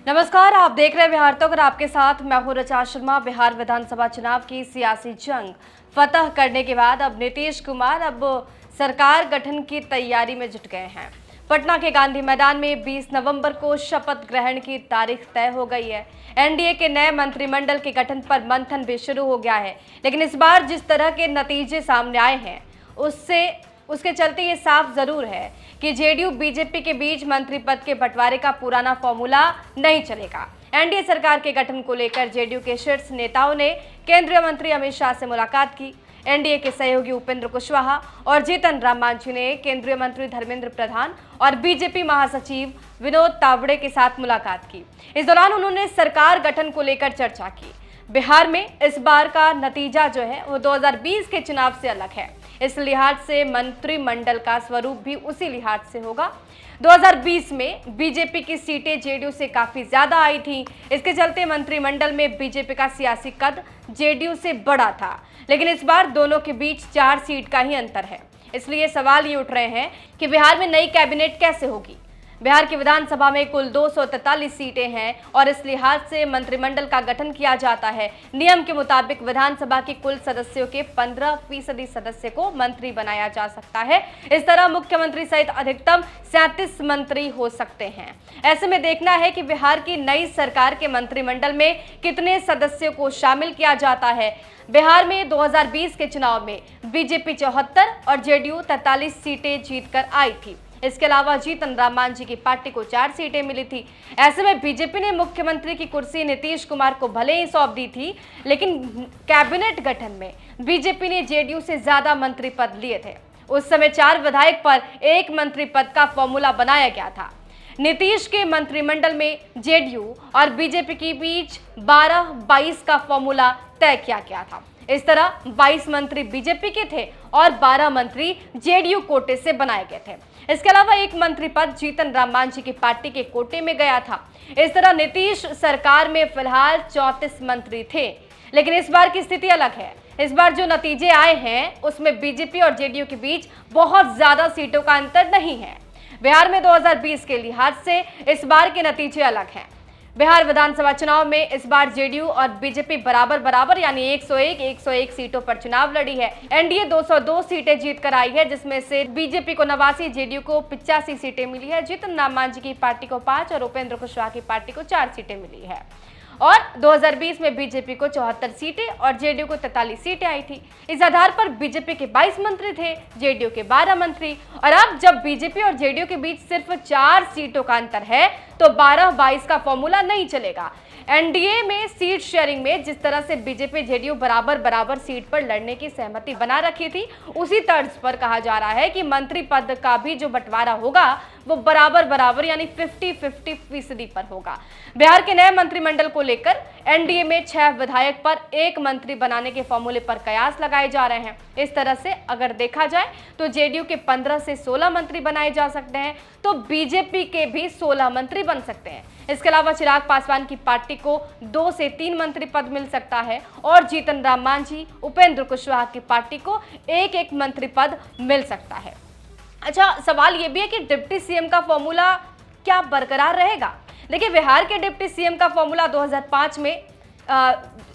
नमस्कार, आप देख रहे हैं बिहार तक और आपके साथ मैं हूं रचा शर्मा। बिहार विधानसभा चुनाव की सियासी जंग फतह करने के बाद अब नीतीश कुमार सरकार गठन की तैयारी में जुट गए हैं। पटना के गांधी मैदान में 20 नवंबर को शपथ ग्रहण की तारीख तय हो गई है। एनडीए के नए मंत्रिमंडल के गठन पर मंथन भी शुरू हो गया है, लेकिन इस बार जिस तरह के नतीजे सामने आए हैं उसके चलते ये साफ जरूर है कि जेडीयू बीजेपी के बीच मंत्री पद के बंटवारे का पुराना फॉर्मूला नहीं चलेगा। एनडीए सरकार के गठन को लेकर जेडीयू के शीर्ष नेताओं ने केंद्रीय मंत्री अमित शाह से मुलाकात की। एनडीए के सहयोगी उपेंद्र कुशवाहा और जीतन राम मांझी ने केंद्रीय मंत्री धर्मेंद्र प्रधान और बीजेपी महासचिव विनोद तावड़े के साथ मुलाकात की। इस दौरान उन्होंने सरकार गठन को लेकर चर्चा की। बिहार में इस बार का नतीजा जो है वो 2020 के चुनाव से अलग है। इस लिहाज से मंत्रिमंडल का स्वरूप भी उसी लिहाज से होगा। 2020 में बीजेपी की सीटें जेडीयू से काफी ज्यादा आई थी। इसके चलते मंत्रिमंडल में बीजेपी का सियासी कद जेडीयू से बड़ा था, लेकिन इस बार दोनों के बीच 4 सीट का ही अंतर है। इसलिए सवाल ये उठ रहे हैं कि बिहार में नई कैबिनेट कैसे होगी। बिहार की विधानसभा में कुल 243 सीटें हैं और इस लिहाज से मंत्रिमंडल का गठन किया जाता है। नियम के मुताबिक विधानसभा के कुल सदस्यों के 15% सदस्य को मंत्री बनाया जा सकता है। इस तरह मुख्यमंत्री सहित अधिकतम 37 मंत्री हो सकते हैं। ऐसे में देखना है कि बिहार की नई सरकार के मंत्रिमंडल में कितने सदस्यों को शामिल किया जाता है। बिहार में 2020 के चुनाव में बीजेपी 74 और जेडीयू 43 सीटें जीतकर आई थी। इसके अलावा जीतन राम मांझी की पार्टी को 4 सीटें मिली थी। ऐसे में बीजेपी ने मुख्यमंत्री की कुर्सी नीतीश कुमार को भले ही सौंप दी थी, लेकिन कैबिनेट गठन में बीजेपी ने जेडीयू से ज्यादा मंत्री पद लिए थे। उस समय 4 विधायक पर 1 मंत्री पद का फॉर्मूला बनाया गया था। नीतीश के मंत्रिमंडल में जेडीयू और बीजेपी के बीच 12-22 का फॉर्मूला तय किया गया था। इस तरह 22 मंत्री बीजेपी के थे और 12 मंत्री जेडीयू कोटे से बनाए गए थे। इसके अलावा 1 मंत्री पद जीतन राम मांझी की पार्टी के कोटे में गया था। इस तरह नीतीश सरकार में फिलहाल 34 मंत्री थे, लेकिन इस बार की स्थिति अलग है। इस बार जो नतीजे आए हैं उसमें बीजेपी और जेडीयू के बीच बहुत ज्यादा सीटों का अंतर नहीं है। बिहार में 2020 के लिहाज से इस बार के नतीजे अलग हैं। बिहार विधानसभा चुनाव में इस बार जेडीयू और बीजेपी बराबर यानी 101 सीटों पर चुनाव लड़ी है। एनडीए 202 सीटें जीतकर आई है, जिसमें से बीजेपी को 89, जेडीयू को 85 सीटें मिली है। जीतन राम मांझी की पार्टी को 5 और उपेंद्र कुशवाहा की पार्टी को 4 सीटें मिली है। और 2020 में बीजेपी को 74 सीटें और जेडीयू को 43 सीटें आई थी। इस आधार पर बीजेपी के 22 मंत्री थे, जेडीयू के 12 मंत्री। और अब जब बीजेपी और जेडीयू के बीच सिर्फ 4 सीटों का अंतर है तो 12-22 का फॉर्मूला नहीं चलेगा। एनडीए में सीट शेयरिंग में जिस तरह से बीजेपी जेडीयू बराबर सीट पर लड़ने की सहमति बना रखी थी, उसी तर्ज पर कहा जा रहा है कि मंत्री पद का भी जो बंटवारा होगा वो बराबर यानी 50-50% पर होगा। बिहार के नए मंत्रिमंडल को लेकर एनडीए में 6 विधायक पर 1 मंत्री बनाने के फॉर्मूले पर कयास लगाए जा रहे हैं। इस तरह से अगर देखा जाए तो जेडीयू के 15 से 16 मंत्री बनाए जा सकते हैं, तो बीजेपी के भी 16 मंत्री बन सकते हैं। इसके अलावा चिराग पासवान की पार्टी को 2 से 3 मंत्री पद मिल सकता है और जीतन राम मांझी, उपेंद्र कुशवाहा की पार्टी को 1-1 मंत्री पद मिल सकता है। अच्छा, सवाल यह भी है कि डिप्टी सीएम का फॉर्मूला क्या बरकरार रहेगा। देखिए, बिहार के डिप्टी सीएम का फॉर्मूला 2005 में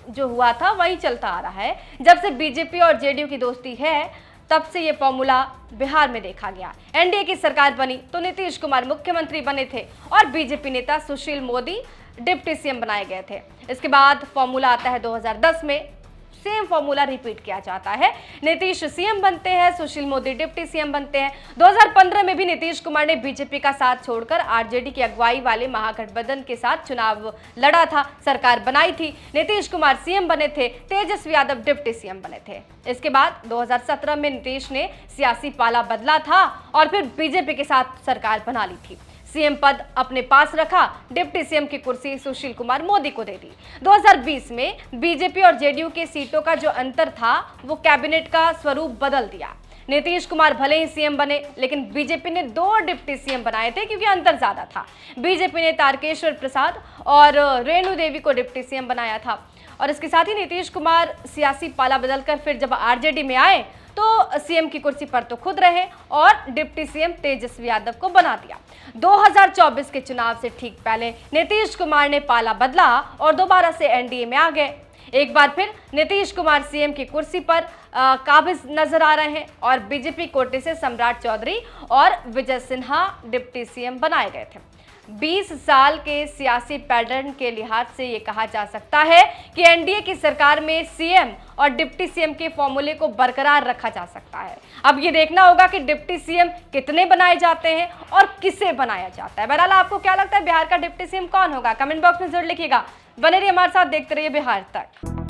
जो हुआ था वही चलता आ रहा है। जब से बीजेपी और जेडीयू की दोस्ती है तब से ये फॉर्मूला बिहार में देखा गया। एनडीए की सरकार बनी तो नीतीश कुमार मुख्यमंत्री बने थे और बीजेपी नेता सुशील मोदी डिप्टी सीएम बनाए गए थे। इसके बाद फॉर्मूला आता है 2010 में, सेम फॉर्मूला रिपीट किया जाता है। नीतीश सीएम बनते हैं, सुशील मोदी डिप्टी सीएम बनते हैं। 2015 में भी नीतीश कुमार ने बीजेपी का साथ छोड़कर आरजेडी की अगुवाई वाले महागठबंधन के साथ चुनाव लड़ा था, सरकार बनाई थी। नीतीश कुमार सीएम बने थे, तेजस्वी यादव डिप्टी सीएम बने थे। इसके बाद 2017 में नीतीश ने सियासी पाला बदला था और फिर बीजेपी के साथ सरकार बना ली थी। सीएम पद अपने पास रखा, डिप्टी सीएम की कुर्सी सुशील कुमार मोदी को दे दी। 2020 में बीजेपी और जेडीयू के सीटों का जो अंतर था वो कैबिनेट का स्वरूप बदल दिया। नीतीश कुमार भले ही सीएम बने, लेकिन बीजेपी ने 2 डिप्टी सीएम बनाए थे क्योंकि अंतर ज्यादा था। बीजेपी ने तारकेश्वर प्रसाद और रेणु देवी को डिप्टी सीएम बनाया था और इसके साथ ही नीतीश कुमार सियासी पाला बदलकर फिर जब आरजेडी में आए तो सीएम की कुर्सी पर तो खुद रहे और डिप्टी सीएम तेजस्वी यादव को बना दिया। 2024 के चुनाव से ठीक पहले नीतीश कुमार ने पाला बदला और दोबारा से एनडीए में आ गए। एक बार फिर नीतीश कुमार सीएम की कुर्सी पर काबिज नजर आ रहे हैं और बीजेपी कोटे से सम्राट चौधरी और विजय सिन्हा डिप्टी सीएम बनाए गए थे। 20 साल के सियासी पैटर्न के लिहाज से ये कहा जा सकता है कि एनडीए की सरकार में सीएम और डिप्टी सीएम के फॉर्मूले को बरकरार रखा जा सकता है। अब ये देखना होगा कि डिप्टी सीएम कितने बनाए जाते हैं और किसे बनाया जाता है। बहरहाल आपको क्या लगता है बिहार का डिप्टी सीएम कौन होगा? कमेंट बॉक्स में जरूर लिखिएगा। बने रहिए हमारे साथ, देखते रहिए बिहार तक।